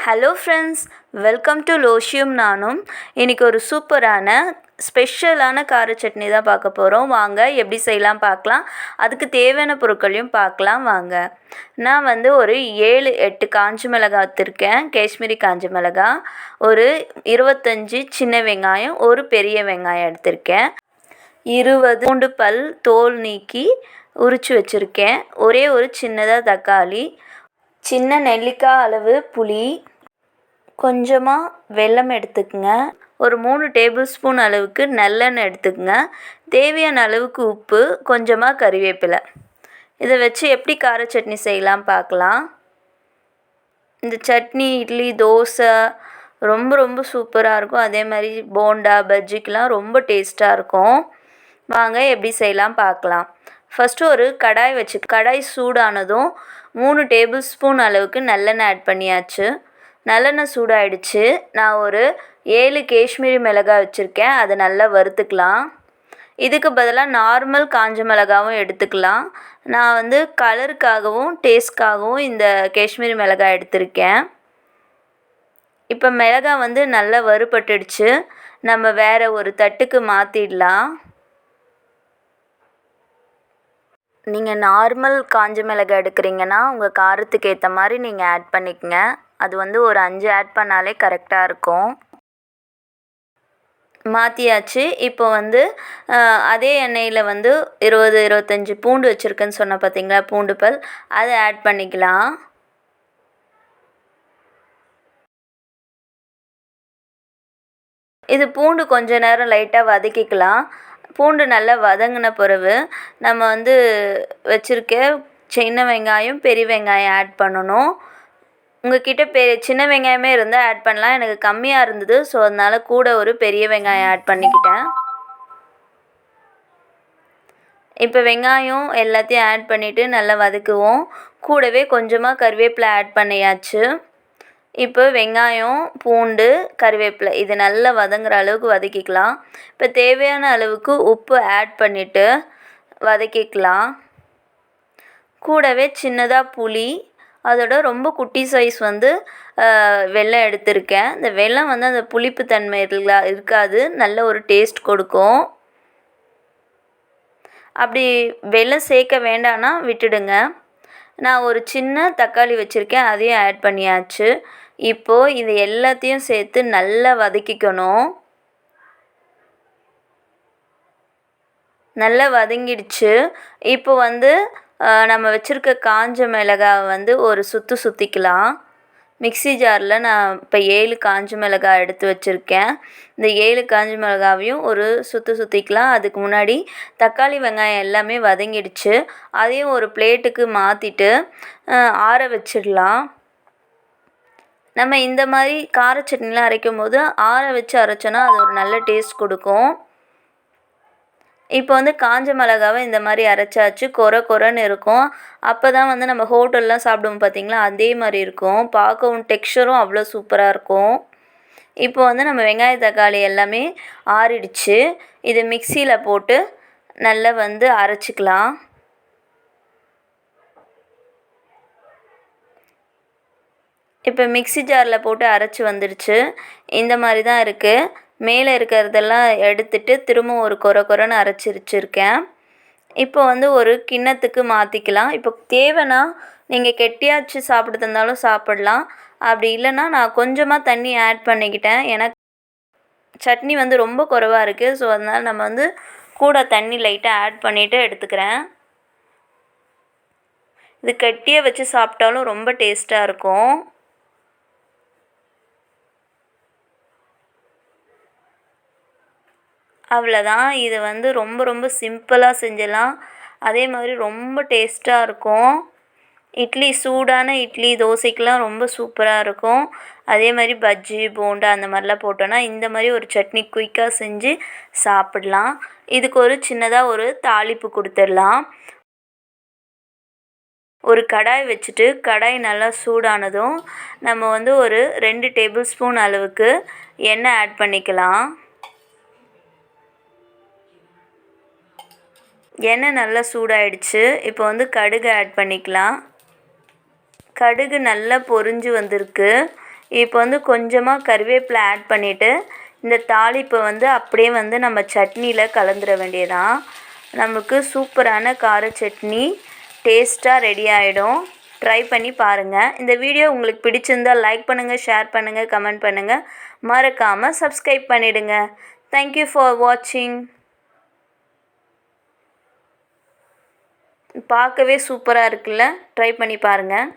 Hello friends, welcome to லோஷியம் நானும். இன்றைக்கி ஒரு சூப்பரான ஸ்பெஷலான கார சட்னி தான் பார்க்க போகிறோம். வாங்க எப்படி செய்யலாம் பார்க்கலாம். அதுக்கு தேவையான பொருட்களையும் பார்க்கலாம் வாங்க. நான் ஒரு 7-8 காஞ்ச மிளகாய் எடுத்திருக்கேன். காஷ்மீரி காஞ்ச மிளகாய், ஒரு 25 சின்ன வெங்காயம், ஒரு பெரிய வெங்காயம் எடுத்திருக்கேன். 20 பூண்டு பல் தோல் நீக்கி உரித்து வச்சுருக்கேன். ஒரே ஒரு சின்னதாக தக்காளி, சின்ன நெல்லிக்காய் அளவு புளி, கொஞ்சமாக வெல்லம் எடுத்துக்கங்க. ஒரு 3 டேபிள் ஸ்பூன் அளவுக்கு நல்லெண்ணெய் எடுத்துக்கங்க. தேவையான அளவுக்கு உப்பு, கொஞ்சமாக கறிவேப்பிலை. இதை வச்சு எப்படி கார சட்னி செய்யலாம் பார்க்கலாம். இந்த சட்னி இட்லி, தோசை ரொம்ப ரொம்ப சூப்பராக இருக்கும். அதே மாதிரி போண்டா, பஜ்ஜிக்கெலாம் ரொம்ப டேஸ்ட்டாக இருக்கும். வாங்க எப்படி செய்யலாம் பார்க்கலாம். ஃபஸ்ட்டு ஒரு கடாய் சூடானதும் 3 டேபிள் ஸ்பூன் அளவுக்கு நல்லெண்ணெய் ஆட் பண்ணியாச்சு. நல்லெண்ணெய் சூடாயிடுச்சு. நான் ஒரு 7 காஷ்மீரி மிளகாய் வச்சுருக்கேன். அதை நல்லா வறுத்துக்கலாம். இதுக்கு பதிலாக நார்மல் காஞ்ச மிளகாவும் எடுத்துக்கலாம். நான் கலருக்காகவும் டேஸ்ட்காகவும் இந்த காஷ்மீரி மிளகாய் எடுத்திருக்கேன். இப்போ மிளகாய் நல்லா வறுபட்டுடுச்சு. நம்ம வேறு ஒரு தட்டுக்கு மாற்றிடலாம். நீங்கள் நார்மல் காஞ்ச மிளகாய் எடுக்கிறீங்கன்னா உங்கள் காரத்துக்கு ஏற்ற மாதிரி நீங்கள் ஆட் பண்ணிக்கங்க. அது ஒரு 5 ஆட் பண்ணாலே கரெக்டாக இருக்கும். மாற்றியாச்சு. இப்போ அதே எண்ணெயில் 20-25 பூண்டு வச்சுருக்கேன்னு சொன்ன பார்த்தீங்களா, பூண்டு பல், அதை ஆட் பண்ணிக்கலாம். இது பூண்டு கொஞ்ச நேரம் லைட்டாக வதக்கிக்கலாம். பூண்டு நல்லா வதங்கின பிறகு நம்ம வச்சுருக்க சின்ன வெங்காயம், பெரிய வெங்காயம் ஆட் பண்ணணும். உங்கள்கிட்ட சின்ன வெங்காயமே இருந்தால் ஆட் பண்ணலாம். எனக்கு கம்மியாக இருந்தது, ஸோ அதனால் கூட ஒரு பெரிய வெங்காயம் ஆட் பண்ணிக்கிட்டேன். இப்போ வெங்காயம் எல்லாத்தையும் ஆட் பண்ணிவிட்டு நல்லா வதக்குவோம். கூடவே கொஞ்சமாக கறிவேப்பிலை ஆட் பண்ணியாச்சு. இப்போ வெங்காயம், பூண்டு, கறிவேப்பிலை இது நல்லா வதங்குற அளவுக்கு வதக்கிக்கலாம். இப்போ தேவையான அளவுக்கு உப்பு ஆட் பண்ணிவிட்டு வதக்கிக்கலாம். கூடவே சின்னதாக புளி, அதோட ரொம்ப குட்டி சைஸ் வெல்லம் எடுத்திருக்கேன். இந்த வெல்லம் அந்த புளிப்பு தன்மை இருக்காது, நல்ல ஒரு டேஸ்ட் கொடுக்கும். அப்படி வெல்லம் சேர்க்க வேண்டான்னா விட்டுடுங்க. நான் ஒரு சின்ன தக்காளி வச்சுருக்கேன், அதையும் ஆட் பண்ணியாச்சு. இப்போது இது எல்லாத்தையும் சேர்த்து நல்லா வதக்கிக்கணும். நல்லா வதங்கிடுச்சு. இப்போ நம்ம வச்சுருக்க காஞ்ச மிளகாய் ஒரு சுற்றிக்கலாம். மிக்ஸி ஜாரில் நான் இப்போ 7 காஞ்ச மிளகாய் எடுத்து வச்சுருக்கேன். இந்த 7 காஞ்ச மிளகாவையும் ஒரு சுற்றிக்கலாம். அதுக்கு முன்னாடி தக்காளி, வெங்காயம் எல்லாமே வதங்கிடுச்சு. அதையும் ஒரு பிளேட்டுக்கு மாற்றிட்டு ஆற வச்சிடலாம். நம்ம இந்த மாதிரி கார சட்னிலாம் அரைக்கும் போது ஆற வச்சு அரைச்சோன்னா அது ஒரு நல்ல டேஸ்ட் கொடுக்கும். இப்போ காஞ்ச மிளகாவை இந்த மாதிரி அரைச்சாச்சு. கொரன்னு இருக்கும். அப்போ தான் நம்ம ஹோட்டல்லாம் சாப்பிடுவோம் பார்த்தீங்களா, அதே மாதிரி இருக்கும். பார்க்கவும் டெக்ஸ்சரும் அவ்வளோ சூப்பராக இருக்கும். இப்போ நம்ம வெங்காய தக்காளி எல்லாமே ஆறிடுச்சு. இது மிக்சியில் போட்டு நல்லா அரைச்சிக்கலாம். இப்போ மிக்ஸி ஜாரில் போட்டு அரைச்சி வந்துடுச்சு. இந்த மாதிரி தான் இருக்குது. மேலே இருக்கிறதெல்லாம் எடுத்துட்டு திரும்ப ஒரு கொரன்னு அரைச்சி வச்சுருக்கேன். இப்போ ஒரு கிண்ணத்துக்கு மாற்றிக்கலாம். இப்போ தேவைன்னா நீங்கள் கெட்டியாச்சு சாப்பிட்டு தந்தாலும் சாப்பிடலாம். அப்படி இல்லைன்னா நான் கொஞ்சமாக தண்ணி ஆட் பண்ணிக்கிட்டேன். ஏன்னா சட்னி ரொம்ப குறைவாக இருக்குது, ஸோ அதனால் நம்ம கூட தண்ணி லைட்டாக ஆட் பண்ணிவிட்டு எடுத்துக்கிறேன். இது கெட்டியாக வச்சு சாப்பிட்டாலும் ரொம்ப டேஸ்ட்டாக இருக்கும். அவ்வளோதான். இது ரொம்ப ரொம்ப சிம்பிளாக செஞ்சிடலாம். அதே மாதிரி ரொம்ப டேஸ்ட்டாக இருக்கும். சூடான இட்லி, தோசைக்கெலாம் ரொம்ப சூப்பராக இருக்கும். அதே மாதிரி பஜ்ஜி, போண்டா அந்த மாதிரிலாம் போட்டோன்னா இந்த மாதிரி ஒரு சட்னி குயிக்காக செஞ்சு சாப்பிடலாம். இதுக்கு ஒரு சின்னதாக ஒரு தாளிப்பு கொடுத்துடலாம். ஒரு கடாய் வச்சுட்டு கடாய் நல்லா சூடானதும் நம்ம ஒரு 2 டேபிள் ஸ்பூன் அளவுக்கு எண்ணெய் ஆட் பண்ணிக்கலாம். எண்ணெய் நல்லா சூடாயிடுச்சு. இப்போ கடுகு ஆட் பண்ணிக்கலாம். கடுகு நல்லா பொரிஞ்சு வந்திருக்கு. இப்போ வந்து கொஞ்சமாக கருவேப்பிலை ஆட் பண்ணிவிட்டு இந்த தாளிப்பை வந்து அப்படியே வந்து நம்ம சட்னியில் கலந்துட வேண்டியதான். நமக்கு சூப்பரான கார சட்னி டேஸ்ட்டாக ரெடி ஆகிடும். ட்ரை பண்ணி பாருங்கள். இந்த வீடியோ உங்களுக்கு பிடிச்சிருந்தால் லைக் பண்ணுங்கள், ஷேர் பண்ணுங்கள், கமெண்ட் பண்ணுங்கள். மறக்காமல் சப்ஸ்கிரைப் பண்ணிவிடுங்க. தேங்க்யூ ஃபார் வாட்சிங். பார்க்கவே சூப்பராக இருக்குல்ல? ட்ரை பண்ணி பாருங்கள்.